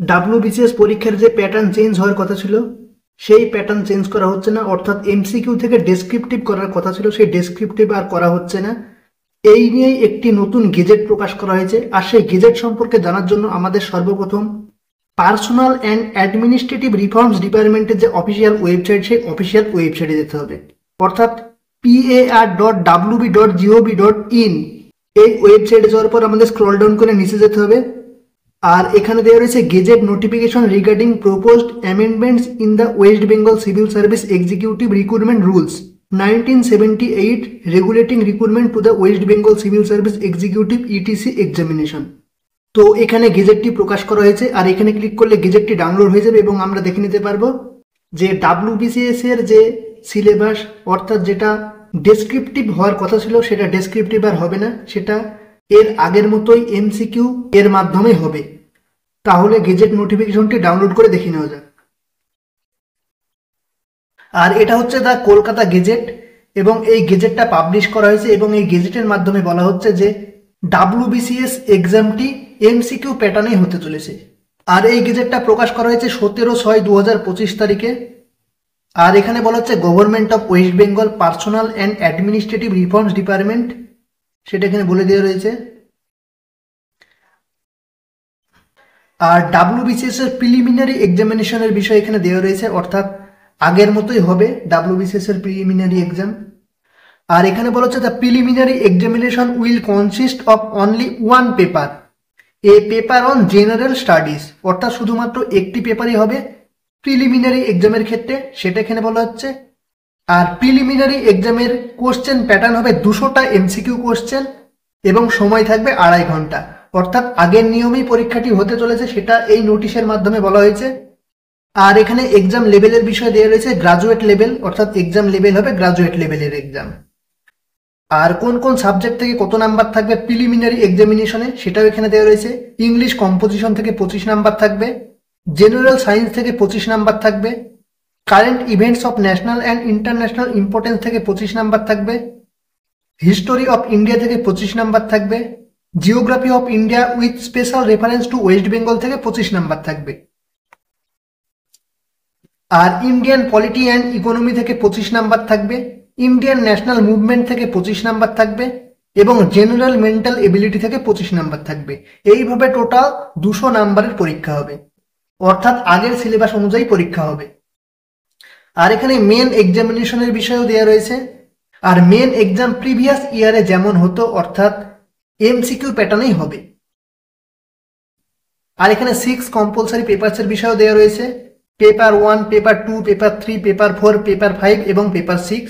WBCS পরীক্ষার যে pattern change হওয়ার কথা ছিল সেই প্যাটার্ন চেঞ্জ করা হচ্ছে না, অর্থাৎ এমসিকিউ থেকে ডেসক্রিপটিভ করার কথা ছিল সেই ডেসক্রিপটিভ আর করা হচ্ছে না। এই নিয়েই একটি নতুন গেজেট প্রকাশ করা হয়েছে, আর সেই গেজেট সম্পর্কে জানার জন্য আমাদের সর্বপ্রথম পার্সোনাল অ্যান্ড অ্যাডমিনিস্ট্রেটিভ রিফর্মস ডিপার্টমেন্টের যে অফিসিয়াল ওয়েবসাইট সেই অফিসিয়াল ওয়েবসাইটে যেতে হবে, অর্থাৎ par.wb.gov.in এই ওয়েবসাইটে যাওয়ার পর আমাদের স্ক্রল ডাউন করে নিচে যেতে হবে। আর এখানে দেওয়া রয়েছে gazette notification regarding proposed amendments in the West Bengal civil service executive recruitment rules 1978 regulating recruitment to the West Bengal civil service executive ETC examination. তো এখানে গেজেটটি প্রকাশ করা হয়েছে, আর এখানে ক্লিক করলে গেজেটটি ডাউনলোড হয়ে যাবে এবং আমরা দেখে নিতে পারবো যে ডাব্লিউবিসিএস এর যে সিলেবাস, অর্থাৎ যেটা ডেসক্রিপটিভ হওয়ার কথা ছিল সেটা ডেসক্রিপটিভ আর হবে না, সেটা এর আগের মতোই এমসিকিউ এর মাধ্যমে হবে। তাহলে গেজেট নোটিফিকেশনটি ডাউনলোড করে দেখে নেওয়া যাক। আর এটা হচ্ছে দ্য কলকাতা গেজেট, এবং এই গেজেটটা পাবলিশ করা হয়েছে এবং এই গেজেটের মাধ্যমে বলা হচ্ছে যে ডাব্লিউবিসিএস এক্সামটি এমসিকিউ প্যাটার্নেই হতে চলেছে। আর এই গেজেটটা প্রকাশ করা হয়েছে 17/6/2025 তারিখে। আর এখানে বলা হচ্ছে government of West Bengal personal and administrative reforms department, সেটা এখানে বলে দেওয়া রয়েছে। আর ডাব্লিউবিসিএস এর প্রিলিমিনারি এক্সামিনেশনের বিষয় এখানে দেওয়া রয়েছে, অর্থাৎ আগের মতোই হবে ডাব্লিউবিসিএস এর প্রিলিমিনারি এক্সাম। আর এখানে বলা হচ্ছে the preliminary examination will consist of only one paper, a paper on general studies, অর্থাৎ শুধুমাত্র একটি পেপারই হবে প্রিলিমিনারি এক্সামের ক্ষেত্রে, সেটা এখানে বলা হচ্ছে। আর প্রিলিমিনারি এক্সামের কোশ্চেন প্যাটার্ন হবে 200টা এমসিকিউ কোশ্চেন এবং সময় থাকবে 2.5 ঘন্টা, অর্থাৎ আগের নিয়মেই পরীক্ষাটি হতে চলেছে, সেটা এই নোটিশের মাধ্যমে বলা হয়েছে। আর এখানে এক্সাম লেভেলের বিষয় দেওয়া রয়েছে গ্রাজুয়েট লেভেল, অর্থাৎ এক্সাম লেভেল হবে গ্রাজুয়েট লেভেলের এক্সাম। আর কোন কোন সাবজেক্ট থেকে কত নাম্বার থাকবে প্রিলিমিনারি এক্সামিনেশনে সেটাও এখানে দেওয়া রয়েছে। ইংলিশ কম্পোজিশন থেকে 25 নাম্বার থাকবে, জেনারেল সায়েন্স থেকে 25 নাম্বার থাকবে, current events of national and international importance থেকে 25 নাম্বার থাকবে, হিস্টোরি অফ ইন্ডিয়া থেকে 25 নাম্বার থাকবে, geography of India with special reference to West Bengal থেকে 25 নাম্বার থাকবে। আর ইন্ডিয়ান পলিটি অ্যান্ড ইকোনমি থেকে 25 নাম্বার থাকবে, ইন্ডিয়ান ন্যাশনাল মুভমেন্ট থেকে 25 নাম্বার থাকবে এবং জেনারেল মেন্টাল এবিলিটি থেকে 25 নাম্বার থাকবে। এইভাবে টোটাল 200 নাম্বারের পরীক্ষা হবে, অর্থাৎ আগের সিলেবাস অনুযায়ী পরীক্ষা হবে। আর এখানে মেন এক্সামিনেশনের বিষয়ও দেওয়া রয়েছে। আর মেন এক্সাম প্রিভিয়াস ইয়ারে যেমন হতো, অর্থাৎ এমসিকিউ প্যাটার্নেই হবে। আর এখানে 6 কম্পালসারি পেপারসের বিষয়ও দেওয়া রয়েছে, paper 1, paper 2, paper 3, paper 4, paper 5 এবং পেপার 6।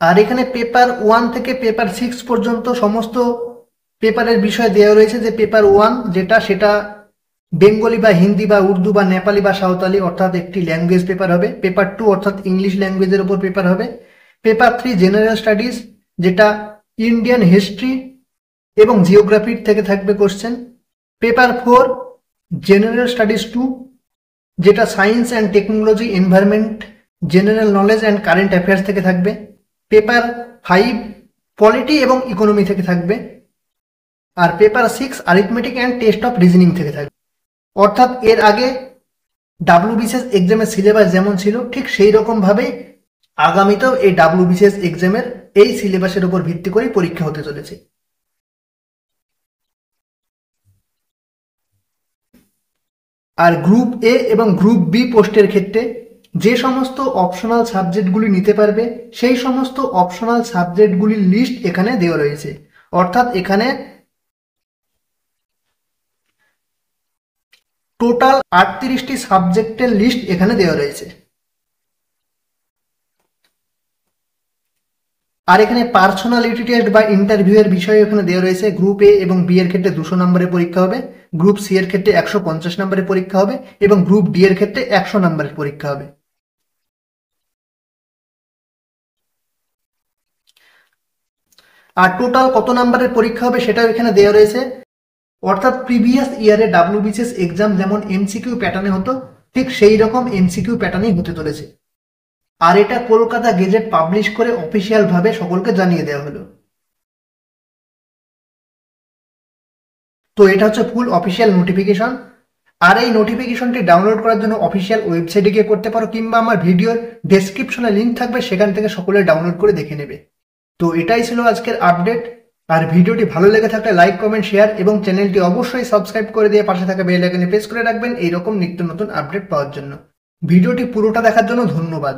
আর এখানে পেপার 1 থেকে পেপার 6 পর্যন্ত সমস্ত পেপারের বিষয় দেওয়া রয়েছে। যে পেপার 1 যেটা, সেটা বেঙ্গলি বা হিন্দি বা উর্দু বা নেপালি বা সাঁওতালি, অর্থাৎ একটি ল্যাঙ্গুয়েজ পেপার হবে। পেপার 2 অর্থাৎ ইংলিশ ল্যাঙ্গুয়েজের উপর পেপার হবে। পেপার 3 জেনারেল স্টাডিজ, যেটা ইন্ডিয়ান হিস্ট্রি এবং জিওগ্রাফির থেকে থাকবে কোশ্চেন। পেপার 4 জেনারেল স্টাডিজ 2, যেটা science and technology, environment, general knowledge and current affairs থেকে থাকবে। পেপার 5 পলিটি এবং ইকোনমি থেকে থাকবে। আর paper 6 arithmetic and test of reasoning থেকে থাকবে। অর্থাৎ এর আগে ডাব্লিউবিসিএস এক্সামের সিলেবাস যেমন ছিল ঠিক সেই রকম ভাবেই আগামীতেও এই ডাব্লিউবিসিএস এক্সামের এই সিলেবাসের উপর ভিত্তি করে পরীক্ষা হতে চলেছে। আর গ্রুপ এ এবং গ্রুপ বি পোস্টের ক্ষেত্রে যে সমস্ত অপশনাল সাবজেক্টগুলি নিতে পারবে সেই সমস্ত অপশনাল সাবজেক্টগুলির লিস্ট এখানে দেওয়া রয়েছে। অর্থাৎ এখানে টোটাল 38টি সাবজেক্টের লিস্ট এখানে দেওয়া রয়েছে। আর এখানে পার্সোনালিটি টেস্ট বা ইন্টারভিউ এর বিষয় এখানে দেওয়া রয়েছে। গ্রুপ এ এবং বি এর ক্ষেত্রে 200 নম্বরের পরীক্ষা হবে, গ্রুপ সি এর ক্ষেত্রে 150 নম্বরের পরীক্ষা হবে এবং গ্রুপ ডি এর ক্ষেত্রে 100 নম্বরের পরীক্ষা হবে। আর টোটাল কত নম্বরের পরীক্ষা হবে সেটাও এখানে দেওয়া রয়েছে। অর্থাৎ প্রিভিয়াস ইয়ারে ডাব্লিউবিসিএস এক্সাম যেমন এমসিকিউ প্যাটার্নে হতো ঠিক সেই রকম এমসিকিউ প্যাটার্নেই হতে চলেছে। আর এটা কলকাতা গেজেট পাবলিশ করে অফিসিয়াল ভাবে সকলকে জানিয়ে দেওয়া হলো। তো এটা হচ্ছে ফুল অফিসিয়াল নোটিফিকেশন। আর এই নোটিফিকেশনটি ডাউনলোড করার জন্য অফিসিয়াল ওয়েবসাইটে গিয়ে করতে পারো, কিংবা আমার ভিডিওর ডেসক্রিপশনে লিঙ্ক থাকবে, সেখান থেকে সকলে ডাউনলোড করে দেখে নেবে। তো এটাই ছিল আজকের আপডেট। আর ভিডিওটি ভালো লেগে থাকলে লাইক, কমেন্ট, শেয়ার এবং চ্যানেলটি অবশ্যই সাবস্ক্রাইব করে দিয়ে পাশে থাকা বেল আইকনে প্রেস করে রাখবেন এইরকম নিত্য নতুন আপডেট পাওয়ার জন্য। ভিডিওটি পুরোটা দেখার জন্য ধন্যবাদ।